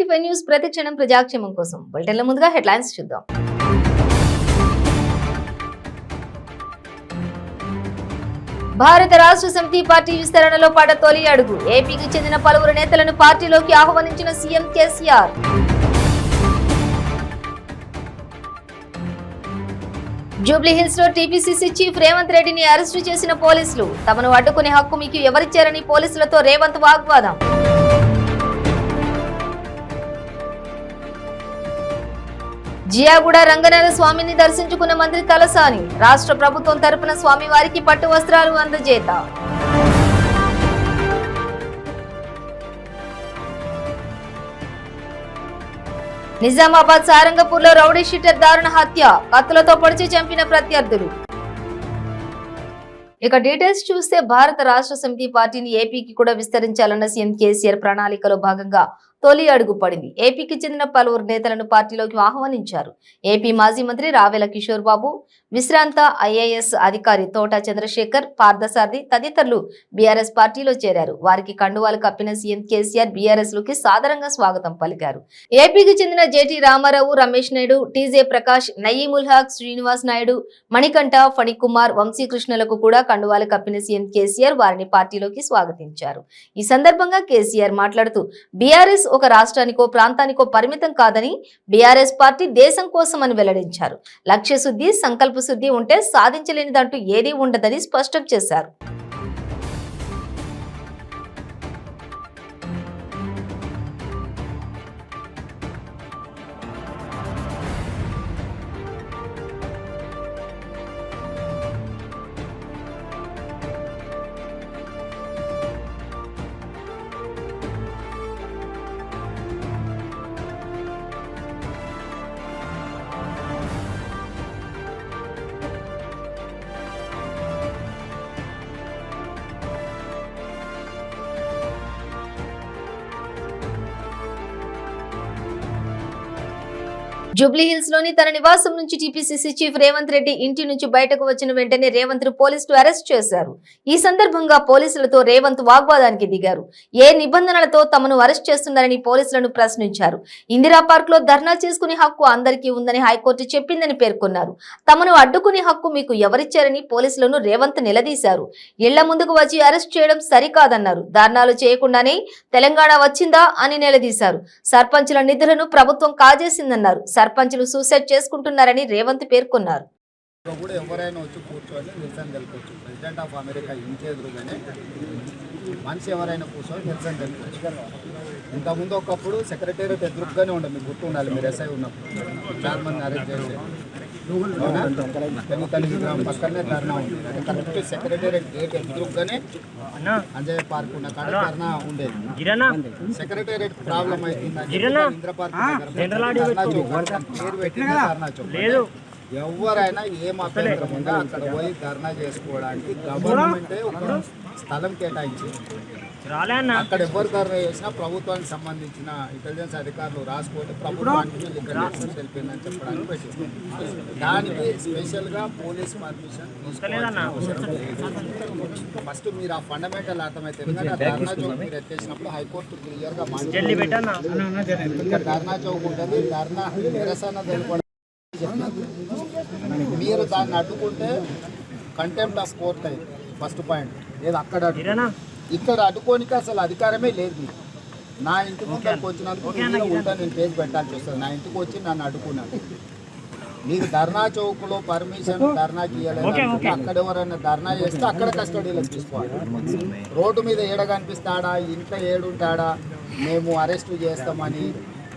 TV news ప్రతిక్షణం ప్రజాక్షేమం కోసం బులెటిన్ల ముందుగా హెడ్లైన్స్ చూద్దాం. భారత రాష్ట్ర సమితి పార్టీ విస్తరణలో పడ్డ తొలి అడుగు. ఏపీకి చెందిన పలువురు నేతలను పార్టీలోకి ఆహ్వానించిన సీఎం కేసీఆర్. జూబ్లీహిల్స్ లో టీపీసీసీ చీఫ్ రేవంత్ రెడ్డిని అరెస్టు చేసిన పోలీసులు. తమను అడ్డుకునే హక్కు మీకు ఎవరిచ్చారని పోలీసులతో రేవంత్ వాగ్వాదం. జియాగూడ రంగనాథ స్వామిని దర్శించుకున్న మంత్రి తలసాని. రాష్ట్ర ప్రభుత్వం తరపున స్వామివారికి పట్టు వస్త్రాలు అందజేత. నిజామాబాద్ సారంగపూర్లో రౌడీ షీటర్ దారుణ హత్య. కత్తులతో పొడిచి చంపిన ప్రత్యర్థులు. ఇక డీటెయిల్స్ చూస్తే భారత రాష్ట్ర సమితి పార్టీని ఏపీకి కూడా విస్తరించాలన్న సీఎం కేసీఆర్ ప్రణాళికలో భాగంగా తొలి అడుగు పడింది. ఏపీకి చెందిన పలువురు నేతలను పార్టీలోకి ఆహ్వానించారు. ఏపీ మాజీ మంత్రి రావెల కిషోర్ బాబు, విశ్రాంత ఐఏఎస్ అధికారి తోట చంద్రశేఖర్, పార్థసారథి తదితరులు బీఆర్ఎస్ పార్టీలో చేరారు. వారికి కండువాలు కప్పిన సీఎం కేసీఆర్ బీఆర్ఎస్ లోకి సాదరంగా స్వాగతం పలికారు. ఏపీకి చెందిన జేటీ రామారావు, రమేష్ నాయుడు, టీజే ప్రకాష్, నయీముల్ హక్, శ్రీనివాస్ నాయుడు, మణికంఠ, ఫణికుమార్, వంశీకృష్ణలకు కూడా కండువాలు కప్పిన సీఎం కేసీఆర్ వారిని పార్టీలోకి స్వాగతించారు. ఈ సందర్భంగా కేసీఆర్ మాట్లాడుతూ బీఆర్ఎస్ ఒక రాష్ట్రానికో ప్రాంతానికో పరిమితం కాదని, బీఆర్ఎస్ పార్టీ దేశం కోసం అని వెల్లడించారు. లక్ష్య శుద్ధి, సంకల్ప శుద్ధి ఉంటే సాధించలేనిదంటూ ఏదీ ఉండదని స్పష్టం చేశారు. జూబ్లీహిల్స్ లోని తన నివాసం నుంచి టీపీసీసీ చీఫ్ రేవంత్ రెడ్డి ఇంటి నుంచి బయటకు వచ్చిన వెంటనే రేవంత్ ను పోలీసులు అరెస్ట్ చేశారు. ఈ సందర్భంగా పోలీసులతో రేవంత్ వాగ్వాదానికి దిగారు. ఏ నిబంధనలతో తమను అరెస్ట్ చేస్తున్నారని పోలీసులను ప్రశ్నించారు. ఇందిరా పార్క్ లో ధర్నా చేసుకునే హక్కు అందరికీ ఉందని హైకోర్టు చెప్పిందని పేర్కొన్నారు. తమను అడ్డుకునే హక్కు మీకు ఎవరిచ్చారని పోలీసులను రేవంత్ నిలదీశారు. ఇళ్ల ముందుకు వచ్చి అరెస్ట్ చేయడం సరికాదన్నారు. ధర్నాలు చేయకుండానే తెలంగాణ వచ్చిందా అని నిలదీశారు. సర్పంచుల నిధులను ప్రభుత్వం కాజేసిందన్నారు. సర్పంచులు సూసైడ్ చేసుకుంటున్నారని రేవంత్ పేర్కొన్నారు. ఎవరైనా వచ్చి కూర్చొని నిరసన తెలుపొచ్చు. ప్రెసిడెంట్ ఆఫ్ అమెరికా ఇంటి ఎదురుగానే మనిషి ఎవరైనా కూర్చొని నిరసన తెలుపొచ్చు. ఇంతకుముందు ఒకప్పుడు సెక్రటేరియట్ ఎదురుగానే ఉండే, మీకు గుర్తు ఉండాలి, మీరు ఎస్ఐ ఉన్నప్పుడు చాలా మంది అరెస్ట్ చేసి పెనుతల్లి విగ్రహం పక్కనే ధర్నా ఉంది. కరెక్ట్ సెక్రటేరియట్ గేట్ ఎదురుగానే అంజయ్య పార్క్ ఉన్న కాడ ధర్నా ఉండేది. సెక్రటేరియట్ ప్రాబ్లం అవుతుంది ఇంద్ర పార్క్ ధర్నా చౌక్ పేరు పెట్టిన ధర్నా చౌక్. ఎవరైనా ఏం అభ్యంతరం ఉందో అక్కడ పోయి ధర్నా చేసుకోవడానికి గవర్నమెంటే ఒక స్థలం కేటాయించి అక్కడ ఎవరు ధర్నా చేసినా ప్రభుత్వానికి సంబంధించిన ఇంటెలిజెన్స్ అధికారులు రాసుకొని ప్రభుత్వానికి తెలిపిందని చెప్పడానికి పెట్టింది. దానికి స్పెషల్గా పోలీస్ పర్మిషన్ ఫస్ట్ మీరు ఆ ఫండమెంటల్ అర్థమైతే, ఎందుకంటే ఆ ధర్నా చౌక్ మీరు ఎత్తేసినప్పుడు హైకోర్టు క్లియర్గా ఇక్కడ ధర్నా చౌక్ ఉంటుంది, ధర్నా నిరసన తెలుపడం. మీరు దాన్ని అడ్డుకుంటే కంటెంప్ట్ ఆఫ్ కోర్ట్ అయింది ఫస్ట్ పాయింట్. లేదు అక్కడ ఇక్కడ అడ్డుకోనికి అసలు అధికారమే లేదు మీకు. నా ఇంటికి ముందరికి వచ్చినందుకు ఉంటా నేను పేజ్ పెట్టాల్సి వస్తుంది. నా ఇంటికి వచ్చి నన్ను అడ్డుకున్నాను. మీకు ధర్నా చౌక్లో పర్మిషన్ ధర్నాకి ఇవ్వలేదు. అక్కడ ఎవరైనా ధర్నా చేస్తే అక్కడ కస్టడీలో తీసుకోవాలి. రోడ్డు మీద ఏడ కనిపిస్తాడా, ఇంట్లో ఏడుంటాడా, మేము అరెస్ట్ చేస్తామని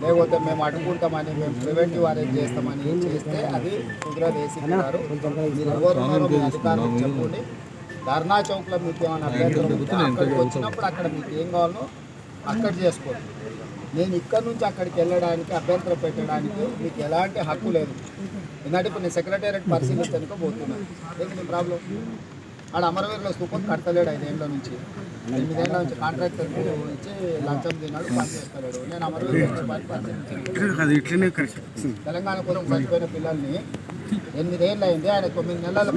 లేకపోతే మేము అడ్డుకుంటామని, మేము ప్రివెంటివ్ అరెస్ట్ చేస్తామని చేస్తే అది కుదరదు. ఏసీపీ గారు మీరు ఎవరున్నారో మీ అధికారులకు చెప్పండి. ధర్నా చౌక్లో మీకు ఏమైనా అభ్యంతరం ఉంటే అక్కడికి వచ్చినప్పుడు అక్కడ మీకు ఏం కావాలో అక్కడ చేసుకోండి. నేను ఇక్కడ నుంచి అక్కడికి వెళ్ళడానికి అభ్యంతరం పెట్టడానికి మీకు ఎలాంటి హక్కు లేదు. ఎందుకంటే ఇప్పుడు నేను సెక్రటేరియట్ పరిశీలించడానికి పోతున్నాను. ఏంటి ప్రాబ్లం? ఆడ అమరవీరులో స్థూపం కడతలేడు 5 ఏళ్ళ నుంచి. 8 ఏళ్ళ నుంచి కాంట్రాక్టర్ ఇచ్చి లంచం తిన్నాడు, పని చేస్తలేడు. నేను అమరవీరులో నుంచి పరిశీలించాను. తెలంగాణ కోసం చనిపోయిన పిల్లల్ని 8 ఏళ్ళు అయింది. ఆయన 9 నెలల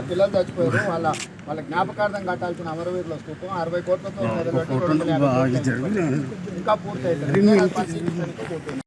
పిల్లలు చచ్చిపోయారు. వాళ్ళ జ్ఞాపకార్థం కట్టాల్సిన అమరవీరుల స్థూపం 60 కోట్లతో మొదలుపెట్టి 250 కోట్లు ఇంకా పూర్తి అవుతుంది. పరిశీలించడానికి పూర్తయింది.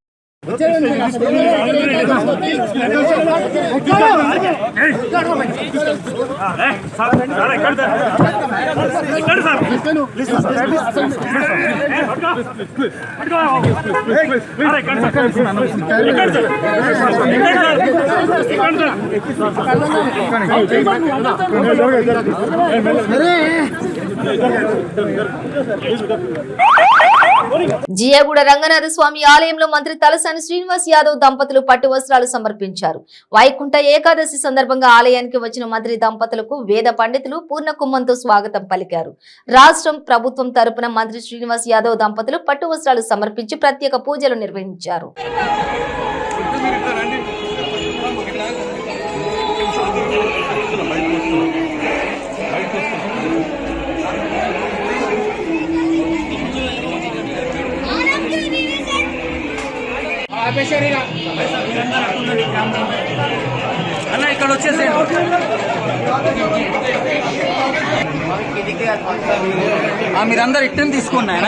జియాగూడ రంగనాథ స్వామి ఆలయంలో మంత్రి తలసాని శ్రీనివాస్ యాదవ్ దంపతులు పట్టు వస్త్రాలు సమర్పించారు. వైకుంఠ ఏకాదశి సందర్భంగా ఆలయానికి వచ్చిన మంత్రి దంపతులకు వేద పండితులు పూర్ణ కుంభంతో స్వాగతం పలికారు. రాష్ట్రం ప్రభుత్వం తరపున మంత్రి శ్రీనివాస్ యాదవ్ దంపతులు పట్టు వస్త్రాలు సమర్పించి ప్రత్యేక పూజలు నిర్వహించారు. అన్న ఇక్కడ వచ్చేసి మీరందరూ ఇట్టని తీసుకోండి ఆయన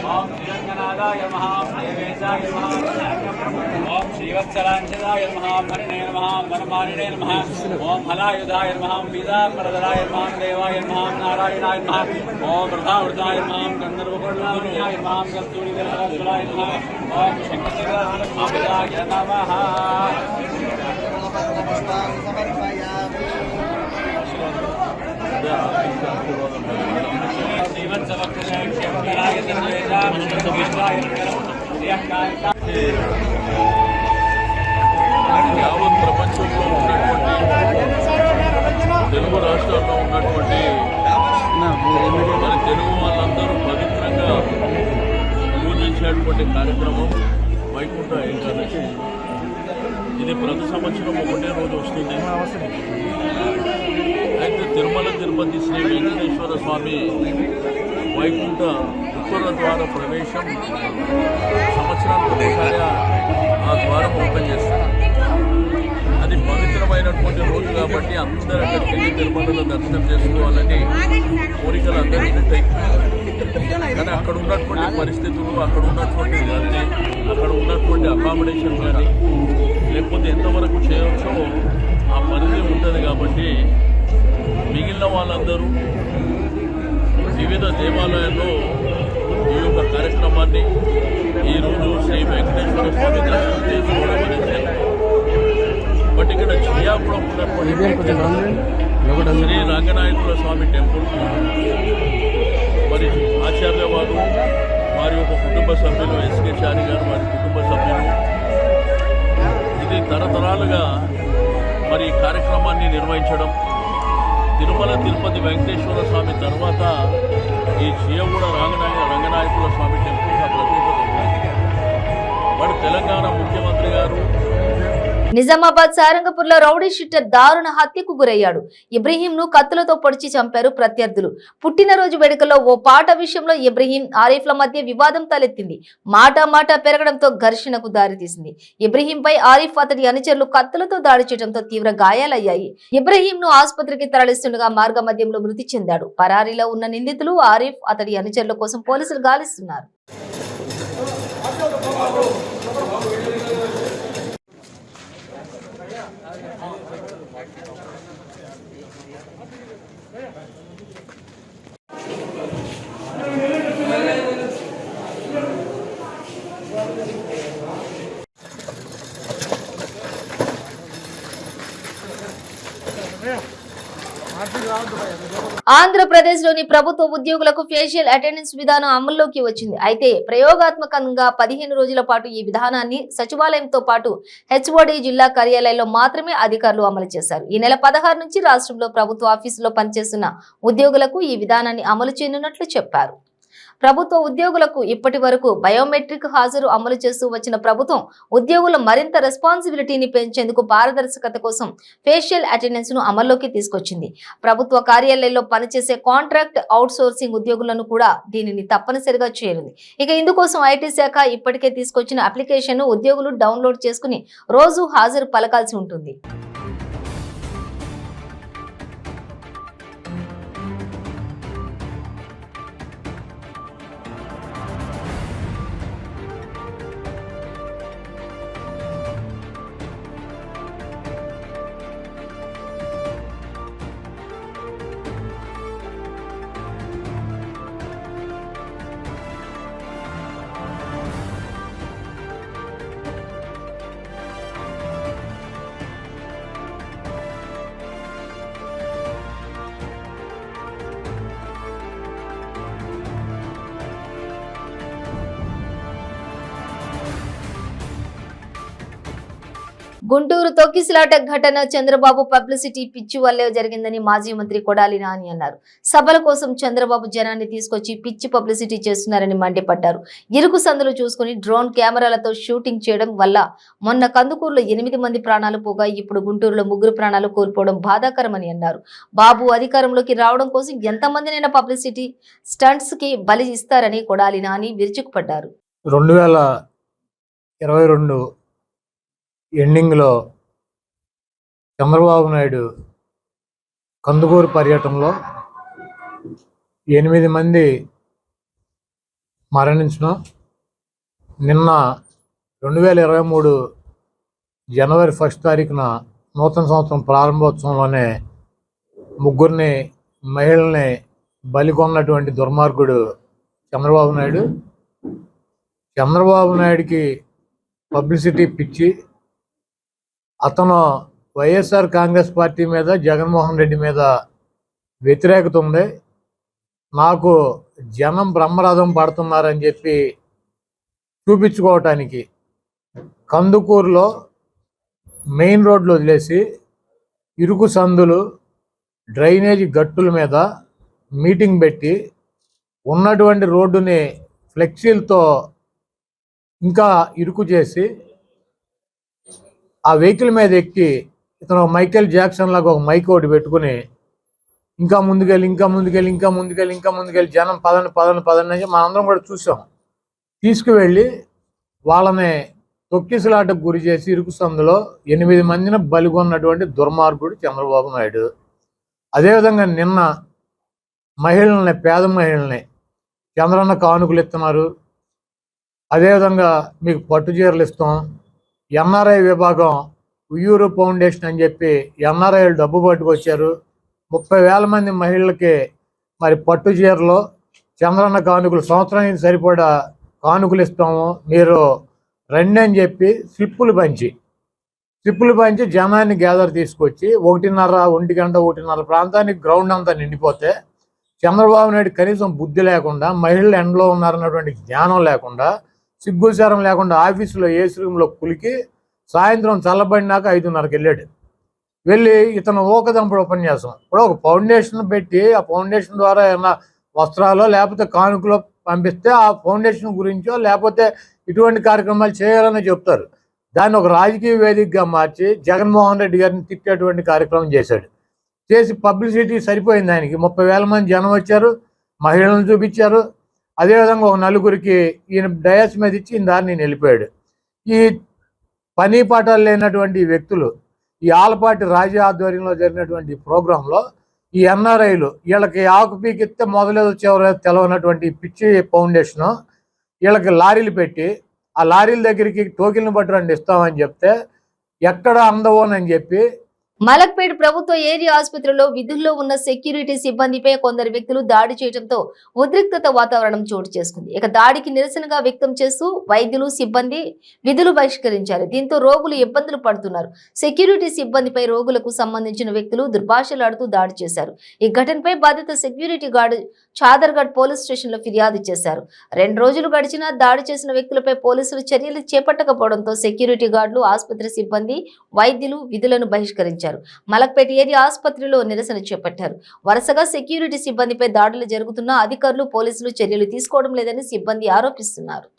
ओम श्रीरंगनाथाय नमः देवेशाय नमः ओम श्रीवत्सलांचनाय नमः हरिणे नमः वनमालिने नमः ओम हलायुधाय नमः बीजापरधराय नमः देवाय नमः नारायणाय नमः ओम वृद्धावृताय नमः गंधर्वकुलाय नमः कस्तूरीधराय नमः ओम शंकराय नमः యావత్ ప్రపంచంలో ఉన్నటువంటి తెలుగు రాష్ట్రాల్లో ఉన్నటువంటి మన తెలుగు వాళ్ళందరూ పవిత్రంగా పూజించేటువంటి కార్యక్రమం వైకుంఠ ఏకాదశి. ఇది ప్రతి సంవత్సరం ఒకటే రోజు వస్తుంది. అయితే తిరుమల తిరుపతి శ్రీ వెంకటేశ్వర స్వామి వైకుంఠ ఉత్తర ద్వార ప్రవేశం సంవత్సరానికి ఒకసారి ఆ ద్వారం ఓపెన్ చేస్తారు. అది పవిత్రమైనటువంటి రోజు కాబట్టి అందరూ అక్కడికి వెళ్ళి తిరుమలలో దర్శనం చేసుకోవాలని కోరికలు అందరూ ఉంటాయి. కానీ అక్కడ ఉన్నటువంటి పరిస్థితులు, అక్కడ ఉన్నటువంటి గతి, అక్కడ ఉన్నటువంటి అకామిడేషన్ కానీ లేకపోతే ఎంతవరకు చేయవచ్చో ఆ పరిధి ఉంటుంది. కాబట్టి మిగిలిన వాళ్ళందరూ వివిధ దేవాలయాల్లో ఈ యొక్క కార్యక్రమాన్ని ఈరోజు శ్రీ వెంకటేశ్వర స్వామి దర్శనం చేసుకోవడం అనేది. బట్ ఇక్కడ చియాగూడ ఉన్నటువంటి శ్రీ రంగనాయకుల స్వామి టెంపుల్ మరి ఆచార్య వారు వారి యొక్క కుటుంబ సభ్యులు ఎస్కే చారి గారు వారి కుటుంబ సభ్యులు ఇది తరతరాలుగా మరి ఈ కార్యక్రమాన్ని నిర్వహించడం. తిరుమల తిరుపతి వెంకటేశ్వర స్వామి తర్వాత ఈ చియగూడ రంగనాయకుల స్వామి టెంపుల్గా ప్రత్యేకత ఉంది. మరి తెలంగాణ ముఖ్యమంత్రి గారు నిజామాబాద్ సారంగపూర్లో రౌడీ షీటర్ దారుణ హత్యకు గురయ్యాడు. ఇబ్రహీం ను కత్తులతో పొడిచి చంపారు ప్రత్యర్థులు. పుట్టినరోజు వేడుకలో ఓ పాట విషయంలో ఇబ్రహీం ఆరిఫ్ల మధ్య వివాదం తలెత్తింది. మాట పెరగడంతో ఘర్షణకు దారితీసింది. ఇబ్రహీంపై ఆరిఫ్ అతడి అనుచరులు కత్తులతో దాడి చేయడంతో తీవ్ర గాయాలయ్యాయి. ఇబ్రహీం ను ఆసుపత్రికి తరలిస్తుండగా మార్గ మధ్యంలో మృతి చెందాడు. పరారీలో ఉన్న నిందితులు ఆరిఫ్ అతడి అనుచరుల కోసం పోలీసులు గాలిస్తున్నారు. ఆంధ్రప్రదేశ్లోని ప్రభుత్వ ఉద్యోగులకు ఫేషియల్ అటెండెన్స్ విధానం అమల్లోకి వచ్చింది. అయితే ప్రయోగాత్మకంగా 15 రోజుల పాటు ఈ విధానాన్ని సచివాలయంతో పాటు హెచ్ఓడి జిల్లా కార్యాలయాల్లో మాత్రమే అధికారులు అమలు చేశారు. ఈ నెల 16 నుంచి రాష్ట్రంలో ప్రభుత్వ ఆఫీసులో పనిచేస్తున్న ఉద్యోగులకు ఈ విధానాన్ని అమలు చేయనున్నట్లు చెప్పారు. ప్రభుత్వ ఉద్యోగులకు ఇప్పటి వరకు బయోమెట్రిక్ హాజరు అమలు చేస్తూ వచ్చిన ప్రభుత్వం ఉద్యోగుల మరింత రెస్పాన్సిబిలిటీని పెంచేందుకు పారదర్శకత కోసం ఫేషియల్ అటెండెన్స్ ను అమల్లోకి తీసుకొచ్చింది. ప్రభుత్వ కార్యాలయాల్లో పనిచేసే కాంట్రాక్ట్ అవుట్సోర్సింగ్ ఉద్యోగులను కూడా దీనిని తప్పనిసరిగా చేయనుంది. ఇక ఇందుకోసం ఐటీ శాఖ ఇప్పటికే తీసుకొచ్చిన అప్లికేషన్ ను ఉద్యోగులు డౌన్లోడ్ చేసుకుని రోజు హాజరు పలకాల్సి ఉంటుంది. గుంటూరు తొక్కిసలాట ఘటన చంద్రబాబు పబ్లిసిటీ పిచ్చి వల్లే జరిగిందని మాజీ మంత్రి కొడాలి నాని అన్నారు. సభల కోసం చంద్రబాబు జనాన్ని తీసుకొచ్చి పిచ్చి పబ్లిసిటీ చేస్తున్నారని మండిపడ్డారు. ఇరుకు సందులు చూసుకుని డ్రోన్ కెమెరాలతో షూటింగ్ చేయడం వల్ల మొన్న కందుకూరులో 8 మంది ప్రాణాలు పోగా ఇప్పుడు గుంటూరులో 3 ప్రాణాలు కోల్పోవడం బాధాకరమని అన్నారు. బాబు అధికారంలోకి రావడం కోసం ఎంతమందినైనా పబ్లిసిటీ స్టంట్స్ కి బలి ఇస్తారని కొడాలి నాని విరుచుకుపడ్డారు. 2022 ఎండింగ్లో చంద్రబాబు నాయుడు కందుకూరు పర్యటనలో 8 మంది మరణించడం, నిన్న 2023 జనవరి 1 తారీఖున నూతన సంవత్సరం ప్రారంభోత్సవంలోనే 3 మహిళల్ని బలికొన్నటువంటి దుర్మార్గుడు చంద్రబాబు నాయుడు. చంద్రబాబు నాయుడికి పబ్లిసిటీ పిచ్చి. అతను వైఎస్ఆర్ కాంగ్రెస్ పార్టీ మీద, జగన్మోహన్ రెడ్డి మీద వ్యతిరేకత ఉంది. నాకు జనం బ్రహ్మరథం పడుతున్నారని చెప్పి చూపించుకోవటానికి కందుకూరులో మెయిన్ రోడ్లు వదిలేసి ఇరుకు సందులు, డ్రైనేజీ గట్టుల మీద మీటింగ్ పెట్టి ఉన్నటువంటి రోడ్డుని ఫ్లెక్సీలతో ఇంకా ఇరుకు చేసి ఆ వెహికల్ మీద ఎక్కి ఇతను మైకేల్ జాక్సన్ లాగా ఒక మైక్ ఒకటి పెట్టుకుని ఇంకా ముందుకెళ్ళి జనం పదండి అని మనందరం కూడా చూసాం. తీసుకువెళ్ళి వాళ్ళని తొక్కిసలాటకు గురి చేసి ఇరుకు సందులో 8 మందిని బలిగొన్నటువంటి దుర్మార్గుడు చంద్రబాబు నాయుడు. అదేవిధంగా నిన్న మహిళల్ని, పేద మహిళల్ని చంద్రన్న కానుకలు ఇస్తున్నారు. అదేవిధంగా మీకు పట్టు చీరలు ఇస్తాం. ఎన్ఆర్ఐ విభాగం ఉయ్యూరు ఫౌండేషన్ అని చెప్పి ఎన్ఆర్ఐలు డబ్బు పట్టుకొచ్చారు. 30,000 మంది మహిళలకి మరి పట్టు చీరలు, చంద్రన్న కానుకలు, సంవత్సరానికి సరిపడా కానుకలు ఇస్తాము, మీరు రండి అని చెప్పి స్లిప్పులు పంచి జనాన్ని గ్యాదర్ తీసుకొచ్చి 1:30 ప్రాంతానికి గ్రౌండ్ అంతా నిండిపోతే చంద్రబాబు నాయుడు కనీసం బుద్ధి లేకుండా, మహిళలు ఎండలో ఉన్నారన్నటువంటి జ్ఞానం లేకుండా, సిగ్గుచారం లేకుండా ఆఫీసులో ఏసీ రూమ్లో కులికి సాయంత్రం చల్లబడినాక 5:30కి వెళ్ళి ఇతను ఊకదంపుడు ఉపన్యాసం. ఇప్పుడు ఒక ఫౌండేషన్ పెట్టి ఆ ఫౌండేషన్ ద్వారా ఏమైనా వస్త్రాలు లేకపోతే కానుకలు పంపిస్తే ఆ ఫౌండేషన్ గురించో లేకపోతే ఇటువంటి కార్యక్రమాలు చేయాలని చెప్తారు. దాన్ని ఒక రాజకీయ వేదికగా మార్చి జగన్మోహన్ రెడ్డి గారిని తిట్టేటువంటి కార్యక్రమం చేశాడు. చేసి పబ్లిసిటీ సరిపోయింది ఆయనకి. 30,000 మంది జనం వచ్చారు, మహిళలను చూపించారు. అదేవిధంగా ఒక 4గురికి ఈయన డయాస్ మీద ఇచ్చి ఈయన దాన్ని వెళ్ళిపోయాడు. ఈ పని పాఠాలు లేనటువంటి వ్యక్తులు ఈ ఆలపాటి రాజా ఆధ్వర్యంలో జరిగినటువంటి ప్రోగ్రాంలో ఈ ఎన్ఆర్ఐలు వీళ్ళకి ఆకు పీకిస్తే మొదలేదో చివరేదో తెలవనటువంటి పిచ్చి ఫౌండేషను వీళ్ళకి లారీలు పెట్టి ఆ లారీల దగ్గరికి టోకెన్లు పట్టురండి ఇస్తామని చెప్తే ఎక్కడ అందవోనని చెప్పి మలక్పేట్ ప్రభుత్వ ఏరియా ఆసుపత్రిలో విధుల్లో ఉన్న సెక్యూరిటీ సిబ్బందిపై కొందరు వ్యక్తులు దాడి చేయడంతో ఉద్రిక్తత వాతావరణం చోటు చేసుకుంది. ఇక దాడికి నిరసనగా వ్యక్తం చేస్తూ వైద్యులు, సిబ్బంది విధులు బహిష్కరించారు. దీంతో రోగులు ఇబ్బందులు పడుతున్నారు. సెక్యూరిటీ సిబ్బందిపై రోగులకు సంబంధించిన వ్యక్తులు దుర్భాషలాడుతూ దాడి చేశారు. ఈ ఘటనపై బాధిత సెక్యూరిటీ గార్డు చాదర్ఘడ్ పోలీస్ స్టేషన్లో ఫిర్యాదు చేశారు. 2 రోజులు గడిచినా దాడి చేసిన వ్యక్తులపై పోలీసులు చర్యలు చేపట్టకపోవడంతో సెక్యూరిటీ గార్డులు, ఆసుపత్రి సిబ్బంది, వైద్యులు విధులను బహిష్కరించారు. నిర్వహించారు. మలక్పేట ఏరియా ఆసుపత్రిలో నిరసన చేపట్టారు. వరుసగా సెక్యూరిటీ సిబ్బందిపై దాడులు జరుగుతున్నా అధికారులు పోలీసులు చర్యలు తీసుకోవడం లేదని సిబ్బంది ఆరోపిస్తున్నారు.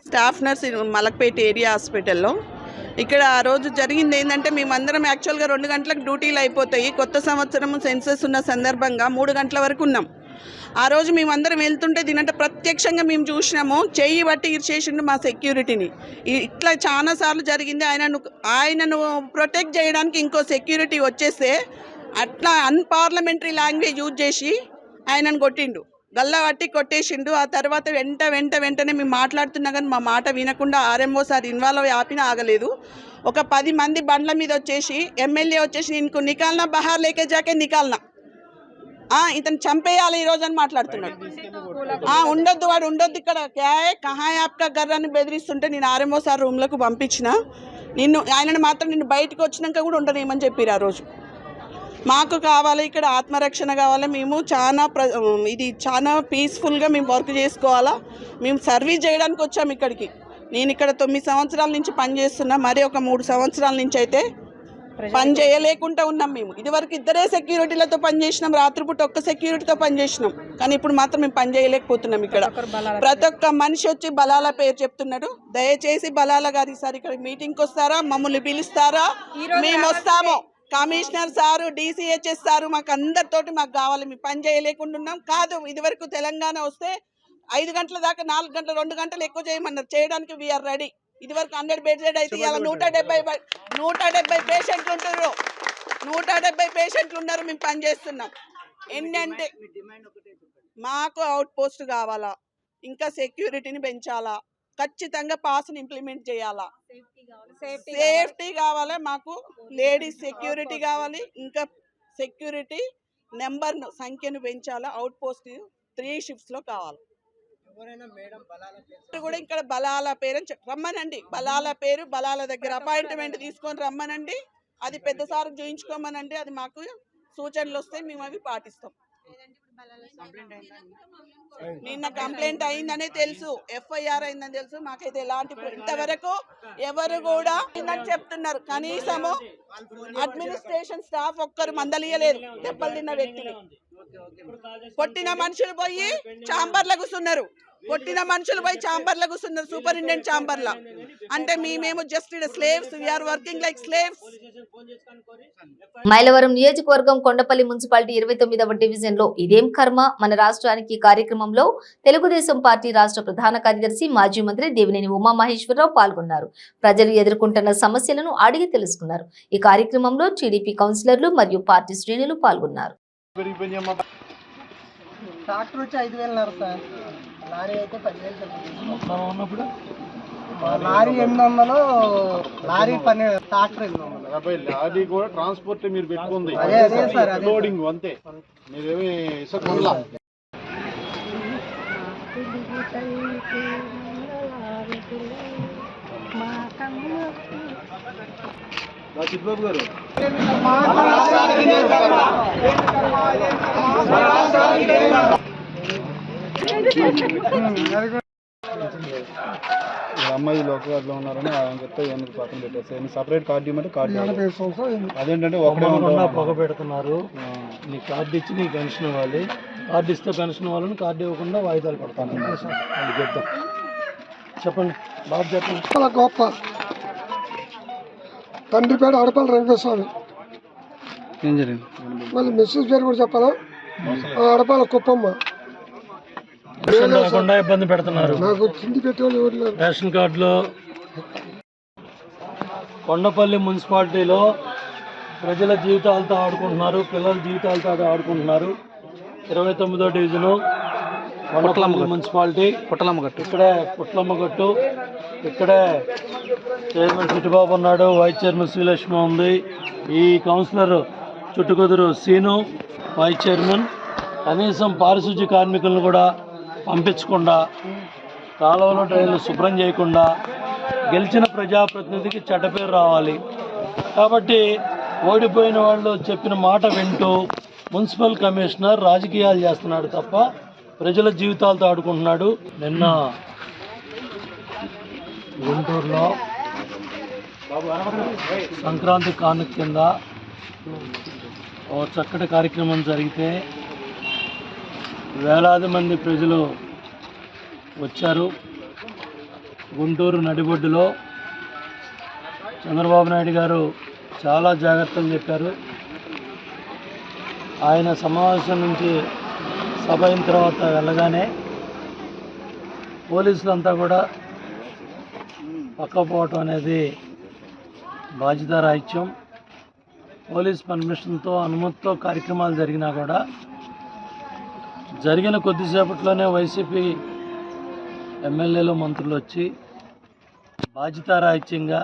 స్టాఫ్ నర్స్ మలక్పేట ఏరియా హాస్పిటల్లో ఇక్కడ ఆ రోజు జరిగింది ఏంటంటే మేమందరం యాక్చువల్గా 2 గంటలకు డ్యూటీలు అయిపోతాయి. కొత్త సంవత్సరం సెన్సస్ ఉన్న సందర్భంగా 3 గంటల వరకు ఉన్నాం. ఆ రోజు మేమందరం వెళ్తుంటే దీనంటే ప్రత్యక్షంగా మేము చూసినాము. చెయ్యి బట్టి ఇరిచేసిండు మా సెక్యూరిటీని. ఇట్లా చాలాసార్లు జరిగింది. ఆయనను ప్రొటెక్ట్ చేయడానికి ఇంకో సెక్యూరిటీ వచ్చేస్తే అట్లా అన్పార్లమెంటరీ లాంగ్వేజ్ యూజ్ చేసి ఆయనను కొట్టిండు. గల్లా పట్టి కొట్టేసిండు. ఆ తర్వాత వెంటనే మేము మాట్లాడుతున్నా కానీ మా మాట వినకుండా ఆర్ఎంఓ సార్ ఇన్వాల్వ్ ఆపినా ఆగలేదు. ఒక 10 మంది బండ్ల మీద వచ్చేసి ఎమ్మెల్యే వచ్చేసి ఇంకో నికాల్నా బహార్ లేకే జాకే నికాల్నా, ఇతను చంపేయాలి ఈరోజు అని మాట్లాడుతున్నాడు. ఉండొద్దు, వాడు ఉండొద్దు ఇక్కడ, క్యాయ్ కహా యాప్కా గర్రాన్ని బెదిరిస్తుంటే నేను ఆర్ఎంఓ సార్ రూమ్లకు పంపించిన. ఆయనను మాత్రం నిన్ను బయటకు వచ్చినాక కూడా ఉండనేమని చెప్పారు. ఆ రోజు మాకు కావాలి ఇక్కడ ఆత్మరక్షణ కావాలి. మేము చాలా పీస్ఫుల్గా మేము వర్క్ చేసుకోవాలా. మేము సర్వీస్ చేయడానికి వచ్చాము ఇక్కడికి. నేను ఇక్కడ 9 సంవత్సరాల నుంచి పనిచేస్తున్నా. మరి ఒక 3 సంవత్సరాల నుంచి అయితే పని చేయలేకుండా ఉన్నాం. మేము ఇదివరకు 2 సెక్యూరిటీలతో పనిచేసినాం, రాత్రిపూట ఒక్క సెక్యూరిటీతో పనిచేసినాం. కానీ ఇప్పుడు మాత్రం మేము పని చేయలేకపోతున్నాం. ఇక్కడ ప్రతి ఒక్క మనిషి వచ్చి బలాల పేరు చెప్తున్నాడు. దయచేసి బలాల గారు ఈసారి ఇక్కడ మీటింగ్కి వస్తారా, మమ్మల్ని పిలుస్తారా? మేము వస్తాము. కమిషనర్ సారు, DCHS సారు మాకు అందరితోటి మాకు కావాలి. మేము పని చేయలేకుండా ఉన్నాం. కాదు, ఇదివరకు తెలంగాణ వస్తే 5 గంటల దాకా 4 గంటలు 2 గంటలు ఎక్కువ చేయమన్నారు. చేయడానికి వీఆర్ రెడీ. ఇదివరకు 100 బెడ్స్ అయితే ఇలా 170 పేషెంట్లు ఉంటారు. 170 పేషెంట్లు ఉన్నారు. మేము పని చేస్తున్నాం. ఏంటంటే మాకు అవుట్ పోస్ట్ కావాలా, ఇంకా సెక్యూరిటీని పెంచాలా, ఖచ్చితంగా పాస్ని ఇంప్లిమెంట్ చేయాలా, సేఫ్టీ కావాలి, మాకు లేడీస్ సెక్యూరిటీ కావాలి, ఇంకా సెక్యూరిటీ నెంబర్ను సంఖ్యను పెంచాలా, అవుట్ పోస్ట్ 3 షిఫ్ట్స్లో కావాలి. కూడా ఇక్కడ బలాల పేరు రమ్మనండి. బలాల పేరు, బలాల దగ్గర అపాయింట్మెంట్ తీసుకొని రమ్మనండి. అది పెద్ద సార్ చూయించుకోమనండి. అది మాకు సూచనలు వస్తే మేము అవి పాటిస్తాం. నిన్న కంప్లైంట్ అయిందనే తెలుసు, FIR అయిందని తెలుసు. మాకైతే ఎలాంటి ఇంతవరకు ఎవరు కూడా చెప్తున్నారు. కనీసము అడ్మినిస్ట్రేషన్ స్టాఫ్ ఒక్కరు మందలియలేదు. దెబ్బలు తిన్న వ్యక్తిని కొట్టిన మనుషులు పోయి ఛాంబర్లో కూర్చున్నారు. సూపరింటెండెంట్ ఛాంబర్లో. అంటే మేము just slaves, we are working like slaves. Mylavaram నియోజకవర్గం కొండపల్లి మున్సిపాలిటీ 29వ డివిజన్ లో ఇదేం కర్మ మన రాష్ట్రానికి కార్యక్రమంలో తెలుగుదేశం పార్టీ రాష్ట్ర ప్రధాన కార్యదర్శి మాజీ మంత్రి దేవినేని ఉమామహేశ్వరరావు పాల్గొన్నారు. ప్రజలు ఎదుర్కొంటున్న సమస్యలను అడిగి తెలుసుకున్నారు. ఈ కార్యక్రమంలో టీడీపీ కౌన్సిలర్లు మరియు పార్టీ శ్రేణులు పాల్గొన్నారు. ట్రాక్టర్ వచ్చి 5,000 సార్, లారీ అయితే 10,000 ఉన్నప్పుడు లారీ 800, లారీ 12, ట్రాక్టర్ 800. లారీ కూడా ట్రాన్స్పోర్ట్ మీరు పెట్టుకుంది, అదే సార్, లోడింగ్ అంతే. మీరేమి ఇసుక కొనలా. చిట్బాబు గారు అమ్మాయిలు ఒక కార్డులో ఉన్నారని ఆయన చెప్తే ఇవన్నీ పక్కన పెట్టేస్తాయి. సపరేట్ కార్డు ఇవ్వమంటే కార్డు అదేంటంటే ఒకటే పొగ పెడుతున్నారు. నీ కార్డు ఇచ్చి నీ పెన్షన్ ఇవ్వాలి. కార్డు ఇస్తే పెన్షన్ ఇవ్వాలని, కార్డు ఇవ్వకుండా వాయిదాలు పడతాను. అది చెప్తాం. చెప్పండి బాబు, చెప్పండి. చాలా గొప్ప తండ్రిపేట అడపల్లి రంగస్వామి. ఏం జరిగింది? మళ్ళీ మెసేజ్ పేరు కూడా చెప్పాలా? అడపాల కుప్పమ్మ. ఇబ్బంది పెడుతున్నారు. నాకు తిండి పెట్టేవాళ్ళు ఎవరు లేరు. రేషన్ కార్డులో కొండపల్లి మున్సిపాలిటీలో ప్రజల జీవితాలతో ఆడుకుంటున్నారు, పిల్లల జీవితాలతో ఆడుకుంటున్నారు. 29వ డివిజను కొండపల్లి మున్సిపాలిటీ ఇక్కడే పుట్లమ్మగట్టు, ఇక్కడే చైర్మన్ చిట్టుబాబు ఉన్నాడు, వైస్ చైర్మన్ శ్రీలక్ష్మి ఉంది, ఈ కౌన్సిలర్ చుట్టుకుదురు సీను వైస్ చైర్మన్. కనీసం పారిశుద్ధ్య కార్మికులను కూడా పంపించకుండా, కాలువలో డ్రైన్లు శుభ్రం చేయకుండా గెలిచిన ప్రజాప్రతినిధికి చెడ్డ పేరు రావాలి. కాబట్టి ఓడిపోయిన వాళ్ళు చెప్పిన మాట వింటూ మున్సిపల్ కమిషనర్ రాజకీయాలు చేస్తున్నాడు తప్ప ప్రజల జీవితాలతో ఆడుకుంటున్నాడు. నిన్న గుంటూరులో సంక్రాంతి కానుక కింద ఓ చక్కటి కార్యక్రమం జరిగితే వేలాది మంది ప్రజలు వచ్చారు. గుంటూరు నడిబొడ్డులో చంద్రబాబు నాయుడు గారు చాలా జాగ్రత్తలు చెప్పారు. ఆయన సమావేశం నుంచి సభ అయిన తర్వాత వెళ్ళగానే పోలీసులంతా కూడా పక్కపోవటం అనేది బాధ్యతారాహిత్యం. పోలీస్ పర్మిషన్తో అనుమతితో కార్యక్రమాలు జరిగినా కూడా జరిగిన కొద్దిసేపట్లోనే వైసీపీ ఎమ్మెల్యేలు మంత్రులు వచ్చి బాధ్యతారాహిత్యంగా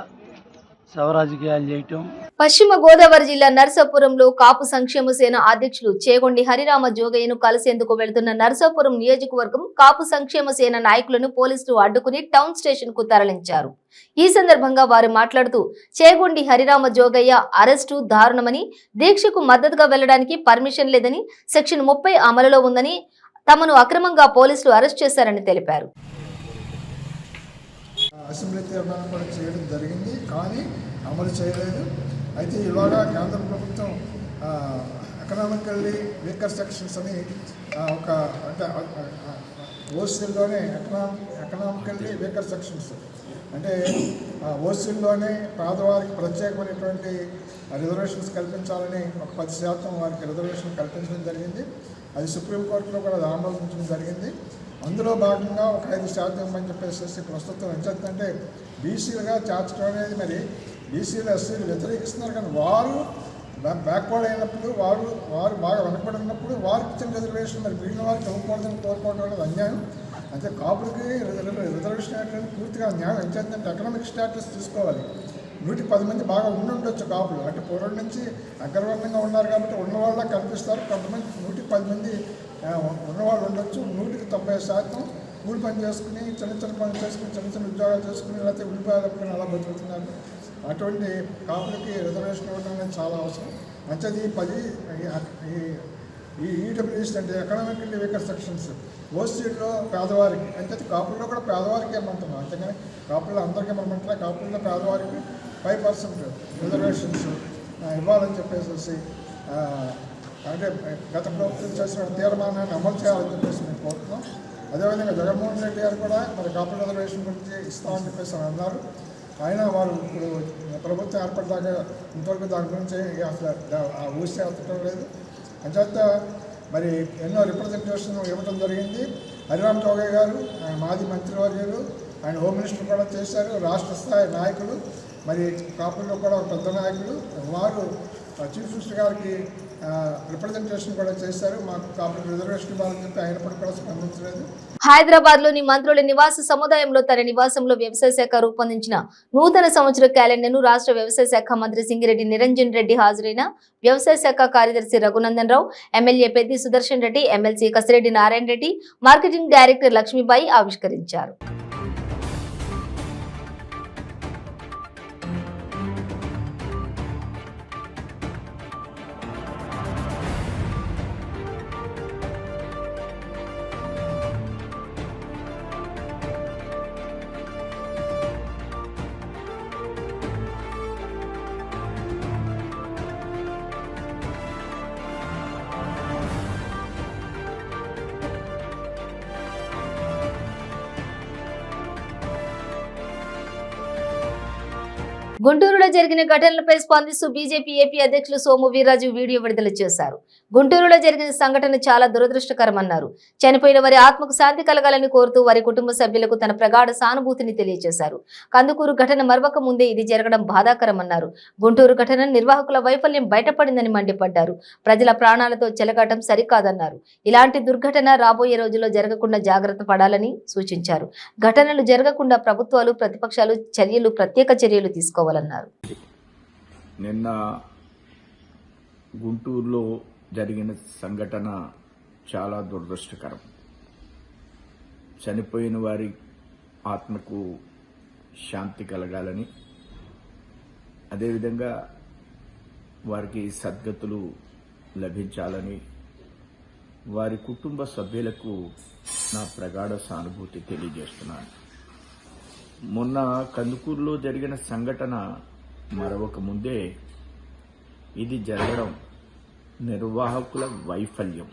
శవరాజకీయాలు చేయటం. పశ్చిమ గోదావరి జిల్లా నర్సాపురంలో కాపు సంక్షేమ సేన అధ్యక్షులు చేగొండి హరిరామ జోగయ్యను కలిసేందుకు వెళ్తున్న నర్సాపురం నియోజకవర్గం కాపు సంక్షేమ సేన నాయకులను పోలీసులు అడ్డుకుని టౌన్ స్టేషన్ కు తరలించారు. ఈ సందర్భంగా వారు మాట్లాడుతూ చేగొండి హరిరామ జోగయ్య అరెస్టు దారుణమని, దీక్షకు మద్దతుగా వెళ్లడానికి పర్మిషన్ లేదని, సెక్షన్ 30 అమలులో ఉందని, తమను అక్రమంగా పోలీసులు అరెస్ట్ చేశారని తెలిపారు. అసెంబ్లీ తీర్మానం కూడా చేయడం జరిగింది, కానీ అమలు చేయలేదు. అయితే ఇవాళ కేంద్ర ప్రభుత్వం ఎకనామికల్లీ వీకర్ సెక్షన్స్ అని ఒక అంటే ఓసీల్లోనే ఎకనామికల్లీ వీకర్ సెక్షన్స్ అంటే ఓసీల్లోనే పేదవారికి ప్రత్యేకమైనటువంటి రిజర్వేషన్స్ కల్పించాలని ఒక 10% వారికి రిజర్వేషన్ కల్పించడం జరిగింది. అది సుప్రీంకోర్టులో కూడా ఆమోదించడం జరిగింది. అందులో భాగంగా ఒక 5% ఇవ్వమని చెప్పేసి ప్రస్తుతం ఎంచేతంటే బీసీలుగా చేర్చడం అనేది మరి బీసీలు ఎస్సీలు వ్యతిరేకిస్తున్నారు. కానీ వారు బ్యాక్వర్డ్ అయినప్పుడు వారు బాగా వెనకబడి ఉన్నప్పుడు వారికి ఇచ్చిన రిజర్వేషన్ మరి మిగిలిన వారికి ఇవ్వకూడదని కోరుకోవడం అనేది అన్యాయం. అంటే కాపులకి రిజర్వేషన్ ఏంటంటే పూర్తిగా న్యాయం. ఎంచేతంటే ఎకనామిక్ స్టాటస్ తీసుకోవాలి. 110 మంది బాగా ఉండొచ్చు కాపులు, అంటే పూర్వం నుంచి అగ్రవర్ణంగా ఉన్నారు కాబట్టి ఉన్నవాళ్ళ కల్పిస్తారు. కొంతమంది 110 మంది ఉన్నవాళ్ళు ఉండొచ్చు. 190% కూలి పని చేసుకుని చిన్న పనులు చేసుకుని చిన్న ఉద్యోగాలు చేసుకుని లేకపోతే ఉల్లిపాయలు అలా బతుకుతున్నారు. అటువంటి కాపులకి రిజర్వేషన్ ఇవ్వడం అనేది చాలా అవసరం. మంచిది 10 ఈ ఈడబ్ల్యూఎస్ అంటే ఎకనామికల్లీ వీకర్ సెక్షన్స్ ఓసీలో పేదవారికి అంటే కాపుల్లో కూడా పేదవారికి ఏమంటున్నాం, అంతేగాని కాపుల్లో అందరికీ ఏమంటున్నా కాపుల్లో పేదవారికి 5% రిజర్వేషన్స్ ఇవ్వాలని చెప్పేసి అంటే గత ప్రభుత్వం చేసిన తీర్మానాన్ని అమలు చేయాలని చెప్పేసి మేము కోరుతున్నాం. అదేవిధంగా జగన్మోహన్ రెడ్డి గారు కూడా మరి కాపుల రిజర్వేషన్ గురించి ఇస్తామని చెప్పేసి అన్నారు. అయినా వారు ఇప్పుడు ప్రభుత్వం ఏర్పడ్డాక ఇంతవరకు దాని గురించి అసలు ఊసి ఎత్తడం లేదు. అంచేత మరి ఎన్నో రిప్రజెంటేషన్ ఇవ్వడం జరిగింది. హరిరామ జోగయ్య గారు ఆయన మాజీ మంత్రివర్యులు, ఆయన హోమ్ మినిస్టర్ కూడా చేశారు. రాష్ట్ర స్థాయి నాయకులు, మరి కాపుల్లో కూడా పెద్ద నాయకులు, వారు చీఫ్ మినిస్టర్ గారికి రిప్రజెంటేషన్ కూడా చేశారు. మాకు కాపులకు రిజర్వేషన్ ఇవ్వాలని చెప్పి అయినప్పటికీ కూడా స్పందించలేదు. హైదరాబాద్ లోని మంత్రుల నివాస సముదాయంలో తన నివాసంలో వ్యవసాయ శాఖ రూపొందించిన నూతన సంవత్సర క్యాలెండర్ను రాష్ట్ర వ్యవసాయ శాఖ మంత్రి సింగిరెడ్డి నిరంజన్ రెడ్డి హాజరైన వ్యవసాయ శాఖ కార్యదర్శి Raghunandan Rao, MLA Peddi Sudarshan Reddy, MLC Kasireddy Narayana Reddy, marketing director Lakshmibai ఆవిష్కరించారు. గుంటూరులో జరిగిన ఘటనలపై స్పందిస్తూ బీజేపీ ఏపీ అధ్యక్షులు సోము వీర్రాజు వీడియో విడుదల చేశారు. గుంటూరులో జరిగిన సంఘటన చాలా దురదృష్టకరమన్నారు. చనిపోయిన వారి ఆత్మకు శాంతి కలగాలని కోరుతూ వారి కుటుంబ సభ్యులకు తన ప్రగాఢ సానుభూతిని తెలియజేశారు. కందుకూరు ఘటన మరవక ముందే ఇది జరగడం బాధాకరమన్నారు. గుంటూరు ఘటన నిర్వాహకుల వైఫల్యం బయటపడిందని మండిపడ్డారు. ప్రజల ప్రాణాలతో చెలగాటం సరికాదన్నారు. ఇలాంటి దుర్ఘటన రాబోయే రోజుల్లో జరగకుండా జాగ్రత్త పడాలని సూచించారు. ఘటనలు జరగకుండా ప్రభుత్వాలు ప్రతిపక్షాలు ప్రత్యేక చర్యలు తీసుకోవాలన్నారు. నిన్న గుంటూరులో జరిగిన సంఘటన చాలా దురదృష్టకరం. చనిపోయిన వారి ఆత్మకు శాంతి కలగాలని, అదేవిధంగా వారికి సద్గతులు లభించాలని వారి కుటుంబ సభ్యులకు నా ప్రగాఢ సానుభూతి తెలియజేస్తున్నాను. మొన్న కందుకూరులో జరిగిన సంఘటన మరొక ముందే ఇది జరగడం నిర్వాహకుల వైఫల్యం.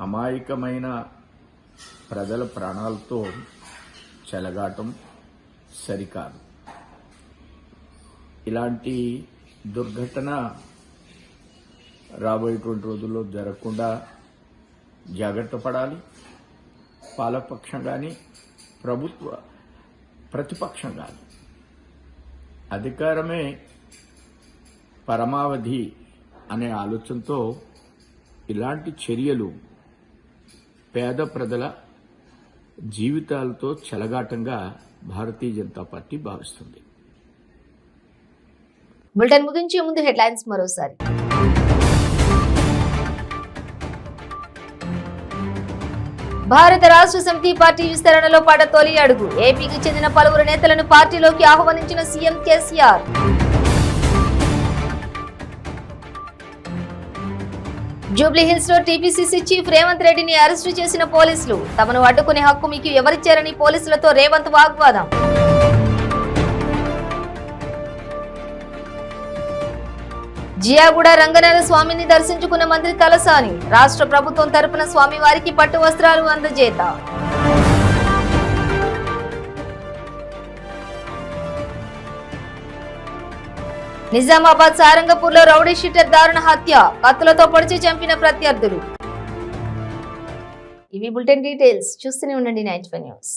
అమాయకమైన ప్రజల ప్రాణాలతో చెలగాటం సరికాదు. ఇలాంటి దుర్ఘటన రాబోయేటువంటి రోజుల్లో జరగకుండా జాగ్రత్త పడాలి. పాలకపక్షం కానీ ప్రతిపక్షం కానీ అధికారమే పరమావధి అనే ఆలోచనతో ఇలాంటి చర్యలు పేద ప్రజల జీవితాలతో చెలగాటంగా భారతీయ జనతా పార్టీ భావిస్తుంది. బులెటిన్ ముగించే ముందు హెడ్లైన్స్ మరోసారి. భారత రాష్ట్ర సమితి పార్టీ విస్తరణలో పడ్డ తొలి అడుగు. ఏపీకి చెందిన పలువురు నేతలను పార్టీలోకి ఆహ్వానించిన సీఎం కేసీఆర్. జూబ్లీహిల్స్ లో టీపీసీసీ చీఫ్ రేవంత్ రెడ్డిని అరెస్టు చేసిన పోలీసులు. తమను అడ్డుకునే హక్కు మీకు ఎవరిచ్చారని పోలీసులతో రేవంత్ వాగ్వాదం. జియాగూడ రంగనాథ స్వామిని దర్శించుకున్న మంత్రి తలసాని. రాష్ట్ర ప్రభుత్వం తరపున స్వామివారికి పట్టు వస్త్రాలు అందజేత. నిజామాబాద్ సారంగపూర్లో రౌడీ షీటర్ దారుణ హత్య. కత్తులతో పొడిచి చంపిన ప్రత్యర్థులు. ఇవి బులెటిన్ డీటెయిల్స్. చూస్తూనే ఉండండి 95 న్యూస్.